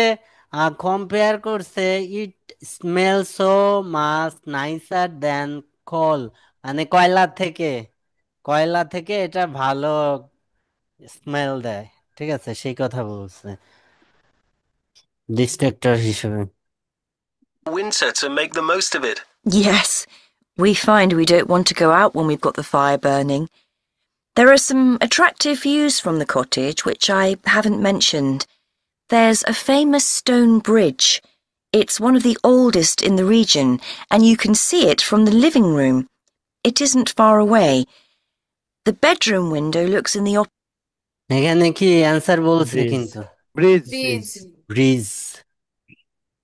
কম্পেয়ার করছে, ইট স্মেল সো মাচ নাইসার দ্যান কোল, মানে কয়লা থেকে এটা ভালো স্মেল দেয়। ঠিক আছে, সেই কথা বলছে ডিস্ট্রাক্টর হিসেবে। winter to make the most of it. Yes, we find we don't want to go out when we've got the fire burning. There are some attractive views from the cottage which I haven't mentioned. There's a famous stone bridge. It's one of the oldest in the region, and you can see it from the living room. It isn't far away. The bedroom window looks in the এখানে কি answer বলছে bridge. কিন্তু bridge. Bridge.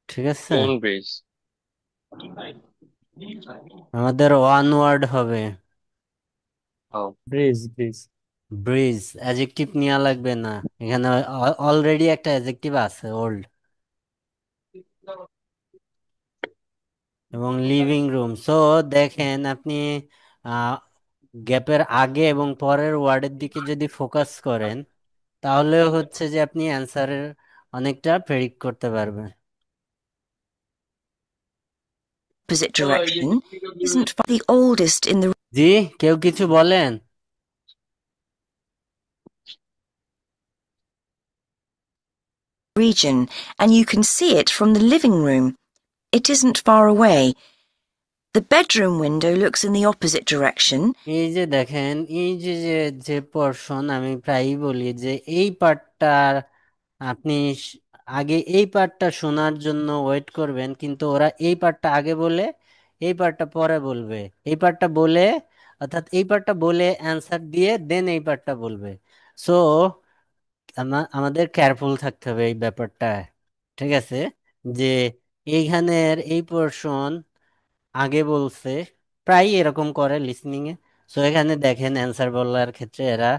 ঠিক আছে, stone bridge. আমাদের one word হবে bridge bridge. Bridge. Adjective নেওয়া লাগবে না, এখানে অলরেডি একটা অ্যাডজেক্টিভ আছে, ওল্ড। এবং লিভিং রুম। সো দেখেন আপনি গ্যাপের আগে এবং পরের ওয়ার্ডের দিকে যদি ফোকাস করেন, তাহলে হচ্ছে যে আপনি অ্যান্সারের অনেকটা প্রেডিক্ট করতে পারবেন। opposite direction. Isn't far the oldest in the জি, কেউ কিছু বলেন? region, and you can see it from the living room. It isn't far away. The bedroom window looks in the opposite direction. এই যে দেখেন, এই যে যে যে পোর্শন আমি প্রায়ই বলি যে এই পার্টটার আপনি আগে এই পার্টটা শোনার জন্য ওয়েট করবেন, কিন্তু ওরা এই পার্টটা আগে বলে এই পার্টটা পরে বলবে। এই পার্টটা বলে অর্থাৎ এই পার্টটা বলে অ্যান্সার দিয়ে দেন এই পার্টটা বলবে। সো আমাদের কেয়ারফুল থাকতে হবে এই ব্যাপারটা। ঠিক আছে, যে এইখানের এই পোর্শন আগে বলছে, প্রায় এরকম করে লিসনিং এ। সো এখানে দেখেন অ্যান্সার বলার ক্ষেত্রে এরা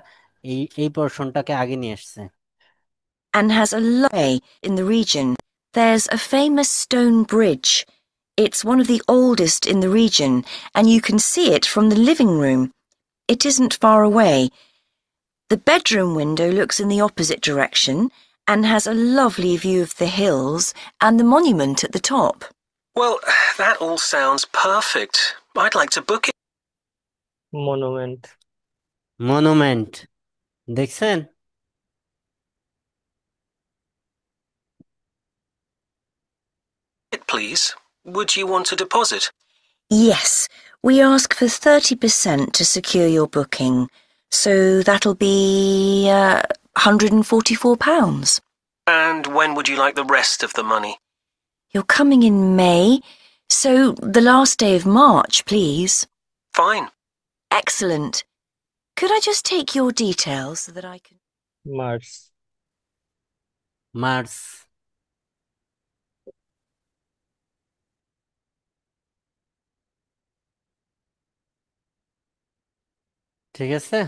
এই এই পোর্শনটাকে আগে নিয়ে আসছে। And has a way in the region. There's a famous stone bridge. It's one of the oldest in the region, and you can see it from the living room. It isn't far away. The bedroom window looks in the opposite direction and has a lovely view of the hills and the monument at the top. Well, that all sounds perfect. I'd like to book it, monument. Monument, দেখছেন? please. Would you want a deposit? Yes, we ask for 30% to secure your booking, so that'll be £144. And when would you like the rest of the money? You're coming in May, so the last day of March, please. Fine. Excellent. Could I just take your details so that I can... March. Mars, ঠিক আছে।